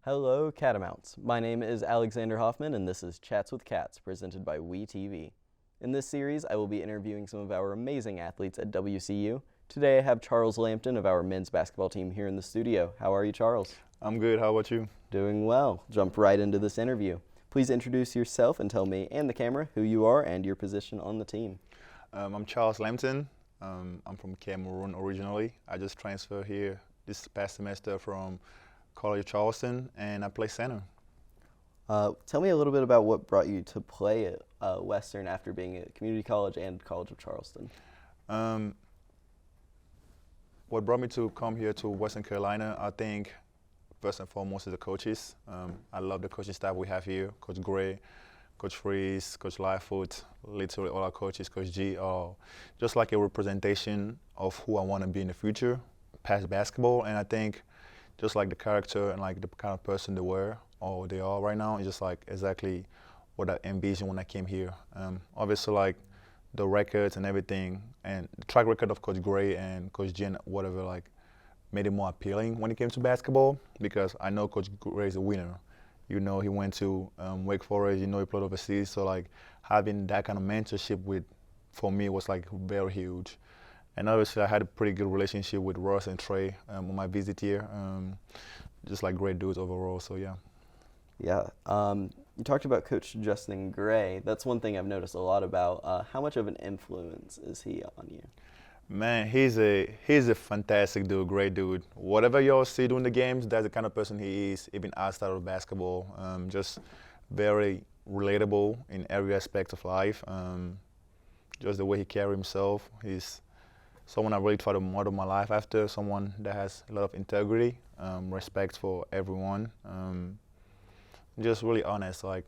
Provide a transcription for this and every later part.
Hello, Catamounts. My name is Alexander Hoffman, and this is Chats with Cats, presented by WeTV. In this series, I will be interviewing some of our amazing athletes at WCU. Today, I have Charles Lampten of our men's basketball team here in the studio. How are you, Charles? I'm good. How about you? Doing well. Jump right into this interview. Please introduce yourself and tell me and the camera who you are and your position on the team. I'm Charles Lampten. I'm from Cameroon originally. I just transferred here this past semester from College of Charleston, and I play center. Tell me a little bit about what brought you to play at Western after being at community college and College of Charleston. What brought me to come here to Western Carolina, I think, first and foremost, is the coaches. I love the coaching staff we have here. Coach Gray, Coach Freeze, Coach Lightfoot, literally all our coaches, Coach G, are just like a representation of who I want to be in the future, past basketball. And I think just like the character and like the kind of person they were or they are right now is just like exactly what I envisioned when I came here. Obviously, like the records and everything and the track record of Coach Gray and Coach G and whatever, like made it more appealing when it came to basketball because I know Coach Gray is a winner. You know, he went to Wake Forest, you know, he played overseas. So like having that kind of mentorship for me was like very huge. And obviously I had a pretty good relationship with Ross and Trey on my visit here. Just like great dudes overall, so yeah. Yeah, you talked about Coach Justin Gray. That's one thing I've noticed a lot about. How much of an influence is he on you? Man, he's a fantastic dude, great dude. Whatever y'all see during the games, that's the kind of person he is, even outside of basketball. Just very relatable in every aspect of life. Just the way he carries himself. He's someone I really try to model my life after, someone that has a lot of integrity, respect for everyone. Just really honest. Like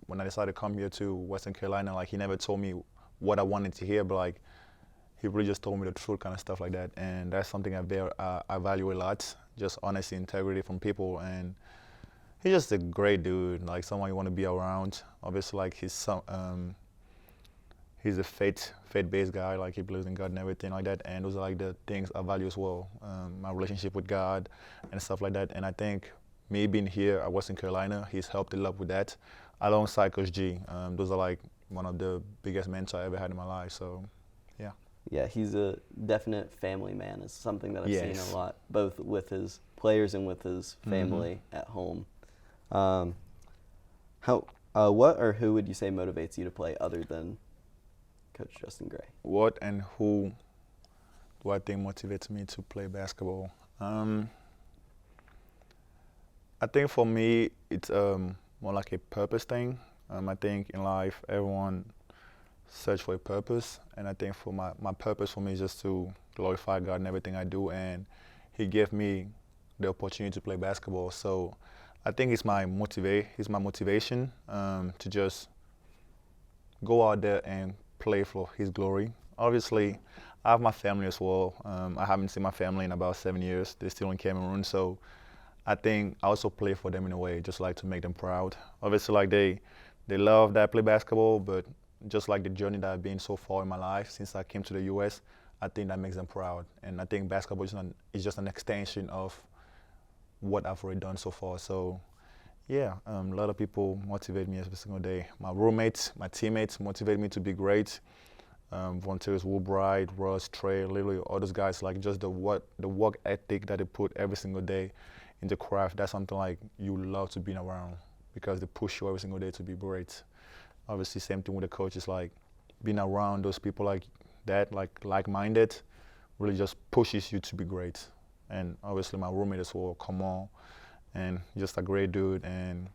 when I decided to come here to Western Carolina, like he never told me what I wanted to hear, but like he really just told me the truth, kind of stuff like that. And that's something I value a lot, just honesty, integrity from people. And he's just a great dude, like someone you want to be around. Obviously, like he's a faith-based guy, like he believes in God and everything like that. And those are like the things I value as well, my relationship with God and stuff like that. And I think me being here at Western Carolina, he's helped a lot with that, alongside Coach G. Those are like one of the biggest mentors I ever had in my life, so yeah. Yeah, he's a definite family man. It's something that I've seen Yes. a lot, both with his players and with his family at home. What or who would you say motivates you to play other than Coach Justin Gray? What and who do I think motivates me to play basketball? I think for me, it's more like a purpose thing. I think in life, everyone search for a purpose, and I think for my purpose for me is just to glorify God in everything I do, and He gave me the opportunity to play basketball. So I think it's my motivation to just go out there and play for His glory. Obviously, I have my family as well. I haven't seen my family in about 7 years. They're still in Cameroon, so I think I also play for them in a way, just like to make them proud. Obviously, like they love that I play basketball, but just like the journey that I've been so far in my life since I came to the U.S., I think that makes them proud. And I think basketball is just an extension of what I've already done so far. So, yeah, a lot of people motivate me every single day. My roommates, my teammates motivate me to be great. Volunteers, Woolbright, Ross, Trey, literally all those guys, like just the work ethic that they put every single day in the craft. That's something like you love to be around because they push you every single day to be great. Obviously, same thing with the coaches, like being around those people like that, like-minded, really just pushes you to be great. And obviously my roommate as well, Kamal, and just a great dude. And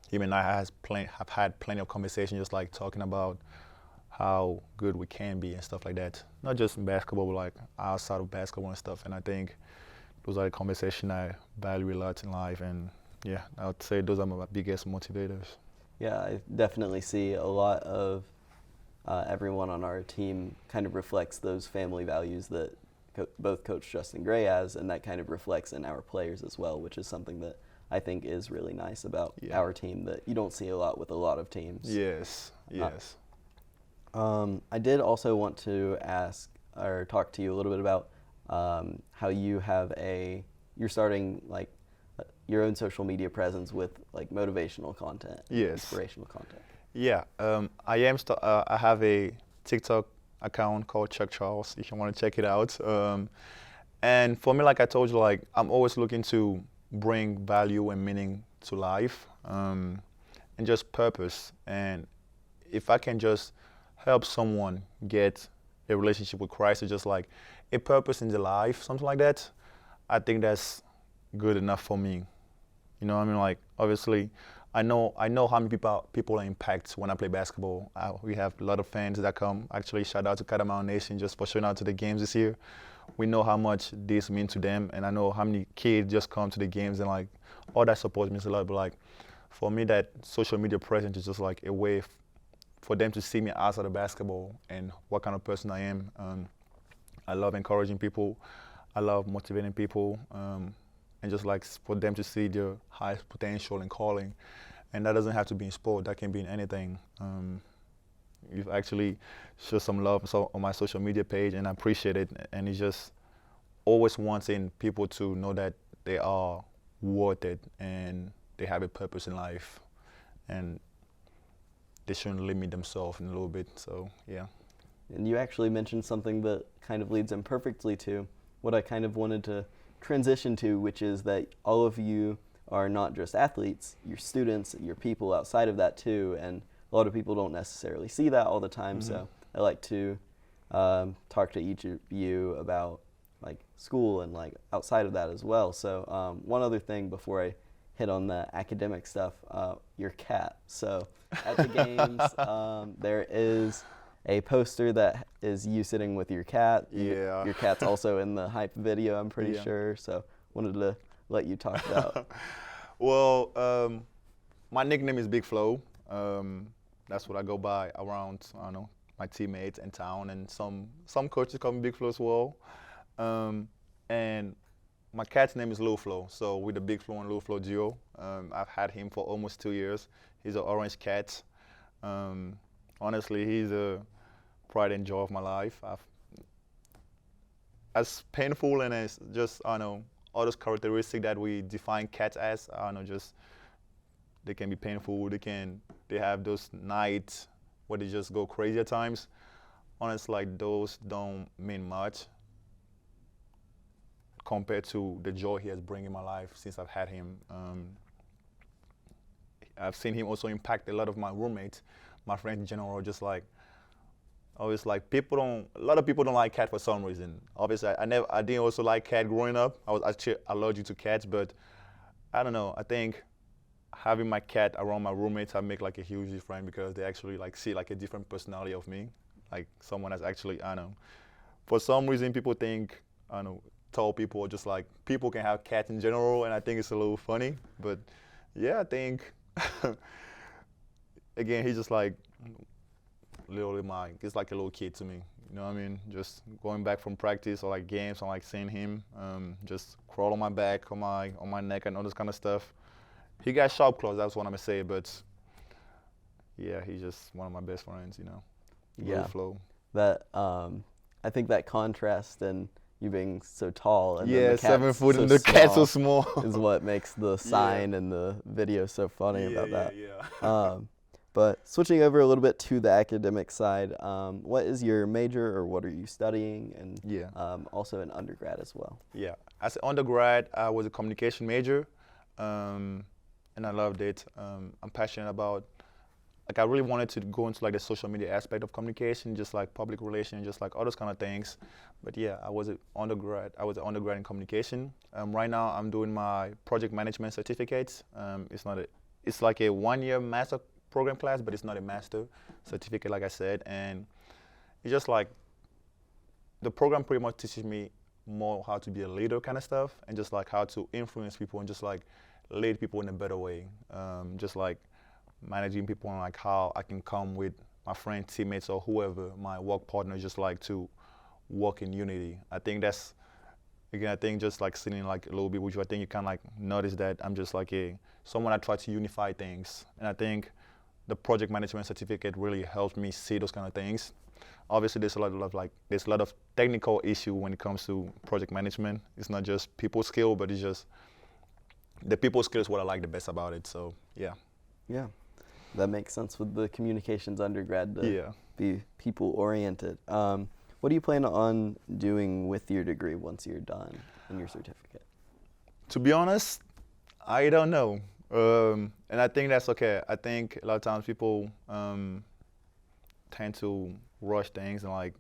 him and I have had plenty of conversations just like talking about how good we can be and stuff like that. Not just in basketball, but like outside of basketball and stuff. And I think those are the conversations I value a lot in life. And yeah, I would say those are my biggest motivators. Yeah, I definitely see a lot of everyone on our team kind of reflects those family values that both Coach Justin Gray has, and that kind of reflects in our players as well, which is something that I think is really nice about our team that you don't see a lot with a lot of teams. Yes, yes. I did also want to ask or talk to you a little bit about how you have you're starting like your own social media presence with like motivational content, Yes. inspirational content. Yeah, I have a TikTok account called Chuck Charles. If you want to check it out. And for me, like I told you, like I'm always looking to bring value and meaning to life, and just purpose. And if I can just help someone get a relationship with Christ, or just like a purpose in their life, something like that, I think that's good enough for me. You know what I mean? Like, obviously, I know how many people are impacted when I play basketball. We have a lot of fans that come. Actually, shout out to Catamount Nation just for showing out to the games this year. We know how much this means to them, and I know how many kids just come to the games, and like all that support means a lot. But like for me, that social media presence is just like a way for them to see me outside of basketball and what kind of person I am. I love encouraging people. I love motivating people. And just like for them to see their highest potential and calling. And that doesn't have to be in sport, that can be in anything. You've actually showed some love on my social media page, and I appreciate it. And it's just always wanting people to know that they are worth it and they have a purpose in life. And they shouldn't limit themselves in a little bit, so yeah. And you actually mentioned something that kind of leads in perfectly to what I kind of wanted to transition to, which is that all of you are not just athletes, you're students, you're people outside of that too, and a lot of people don't necessarily see that all the time. So I like to talk to each of you about like school and like outside of that as well. So one other thing before I hit on the academic stuff, your cat. So at the games, there is a poster that is you sitting with your cat. Yeah. Your cat's also in the hype video, I'm pretty sure. So wanted to let you talk about. Well, my nickname is Big Flo. That's what I go by around, I don't know, my teammates in town, and some coaches call me Big Flo as well. And my cat's name is Lil Flo, so we're the Big Flo and Lil Flo duo. I've had him for almost 2 years. He's an orange cat. Honestly, he's a pride and joy of my life. As painful and as just, I know, all those characteristics that we define cats as, I don't know, just they can be painful. They have those nights where they just go crazy at times. Honestly, like those don't mean much compared to the joy he has brought in my life since I've had him. I've seen him also impact a lot of my roommates, my friends in general. Just like always, like a lot of people don't like cat for some reason. Obviously, I didn't also like cat growing up. I was actually allergic to cats, but I don't know. I think having my cat around my roommates, I make like a huge difference because they actually like see like a different personality of me, like someone that's actually, I don't know. For some reason, people think, I don't know, tall people, or just like people can have cats in general, and I think it's a little funny. But yeah, I think again, he's just like literally he's like a little kid to me. You know what I mean? Just going back from practice or like games, I like seeing him just crawl on my back, on my neck, and all this kind of stuff. He got sharp claws, that's what I'm gonna say, but yeah, he's just one of my best friends, you know. Yeah. Flo. That I think that contrast and you being so tall and then Yeah, the 7 foot so and the cat's so small small. is what makes the sign and the video so funny about that. Yeah. But switching over a little bit to the academic side, what is your major or what are you studying, and also in undergrad as well? Yeah, as an undergrad, I was a communication major, and I loved it. I'm passionate about, like I really wanted to go into like the social media aspect of communication, just like public relations, just like all those kind of things. But yeah, I was an undergrad in communication. Right now, I'm doing my project management certificate. It's like a 1-year master program class, but it's not a master certificate, like I said. And it's just like the program pretty much teaches me more how to be a leader kind of stuff, and just like how to influence people and just like lead people in a better way. Just like managing people and like how I can come with my friends, teammates, or whoever, my work partner, just like to work in unity. I think that's, again, I think just like sitting like a little bit with you, I think you kind of like notice that I'm just like someone that tries to unify things. And I think the project management certificate really helped me see those kind of things. Obviously, there's a lot of technical issue when it comes to project management. It's not just people skill, but it's just the people skill is what I like the best about it. So yeah. Yeah, that makes sense with the communications undergrad to Yeah. be people oriented. What do you plan on doing with your degree once you're done and your certificate? To be honest, I don't know. And I think that's okay. I think a lot of times people tend to rush things and like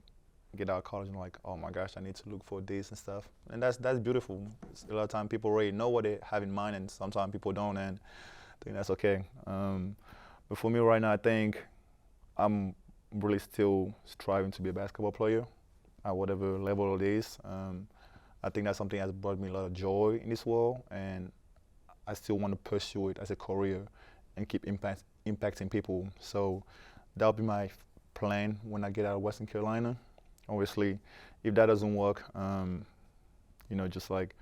get out of college and like, oh my gosh, I need to look for this and stuff. And that's beautiful. A lot of times people already know what they have in mind, and sometimes people don't, and I think that's okay. But for me right now, I think I'm really still striving to be a basketball player at whatever level it is. I think that's something that's brought me a lot of joy in this world, and I still want to pursue it as a career and keep impacting people. So that'll be my plan when I get out of Western Carolina. Obviously, if that doesn't work, just like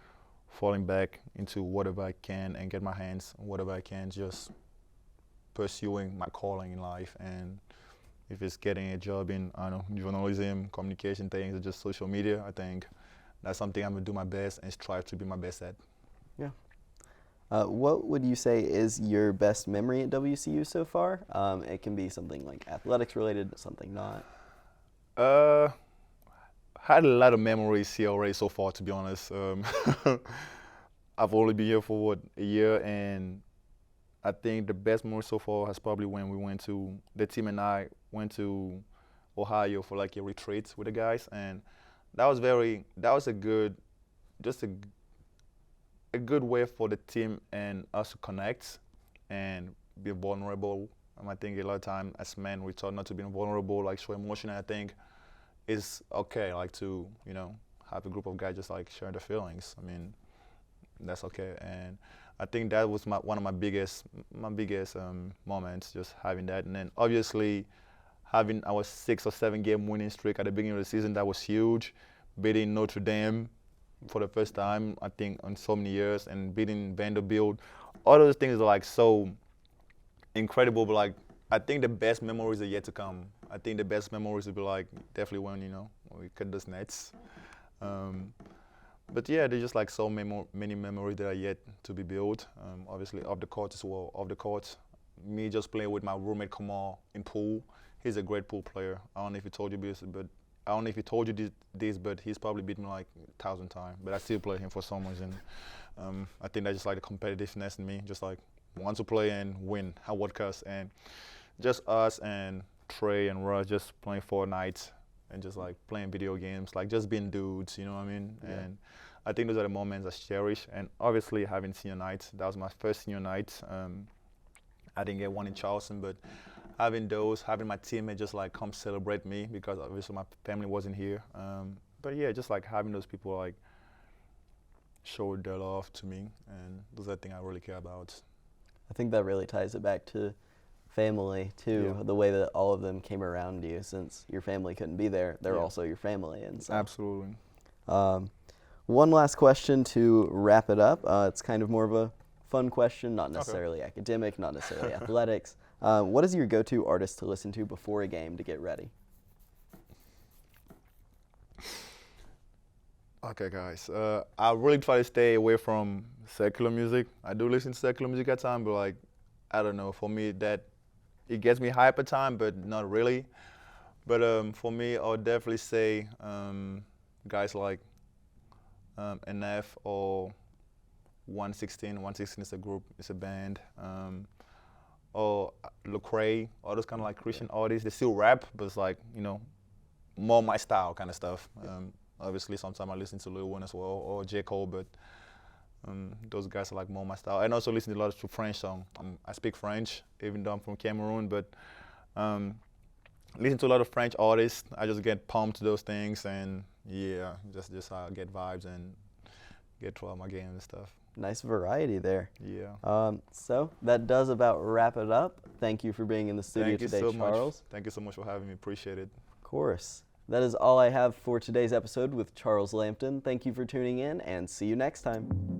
falling back into whatever I can and get my hands on whatever I can, just pursuing my calling in life. And if it's getting a job in, I don't know, journalism, communication things, or just social media, I think that's something I'm gonna do my best and strive to be my best at. Yeah. What would you say is your best memory at WCU so far? It can be something like athletics related, something not. Had a lot of memories here already so far, to be honest. I've only been here for a year, and I think the best memory so far has probably when the team and I went to Ohio for like a retreat with the guys, and that was a good way for the team and us to connect and be vulnerable. I think a lot of time as men we taught not to be vulnerable, like show emotion. And I think it's okay, like to have a group of guys just like share their feelings. I mean, that's okay, and I think that was one of my biggest moments, just having that. And then obviously having our 6 or 7 game winning streak at the beginning of the season, that was huge. Beating Notre Dame for the first time, I think, in so many years, and beating Vanderbilt. All those things are like so incredible, but like I think the best memories are yet to come. I think the best memories will be like definitely when we cut those nets. But yeah, there's just like so many memories that are yet to be built. Obviously off the court as well. Off the court, me just playing with my roommate Kamal in pool. He's a great pool player. I don't know if he told you this, but he's probably beat me like 1,000 times. But I still play him for some reason. I think that's just like the competitiveness in me, just like want to play and win at what cost. And just us and Trey and Russ just playing Fortnite and just like playing video games, like just being dudes, you know what I mean? Yeah. And I think those are the moments I cherish. And obviously having senior night, that was my first senior night. I didn't get one in Charleston, but having my teammates just like come celebrate me, because obviously my family wasn't here. But yeah, just like having those people like show their love to me, and those are the things I really care about. I think that really ties it back to family too, the way that all of them came around you. Since your family couldn't be there, they're also your family. And so, absolutely. One last question to wrap it up. It's kind of more of a fun question, not necessarily academic, not necessarily athletics. What is your go-to artist to listen to before a game to get ready? Okay, guys. I really try to stay away from secular music. I do listen to secular music at times, but like, I don't know. For me, that it gets me hype at times, but not really. But for me, I would definitely say guys like NF or 116. 116 is a group, it's a band. Or Lecrae, all those kind of like Christian artists. They still rap, but it's like, more my style kind of stuff. Obviously, sometimes I listen to Lil Wayne as well, or J. Cole, but those guys are like more my style. And also listen to a lot of French songs. I speak French, even though I'm from Cameroon, but listen to a lot of French artists. I just get pumped to those things, and yeah, just get vibes and get throughout my game and stuff. Nice variety there. Yeah. So that does about wrap it up. Thank you for being in the studio today, Charles. Much. Thank you so much for having me. Appreciate it. Of course. That is all I have for today's episode with Charles Lampten. Thank you for tuning in, and see you next time.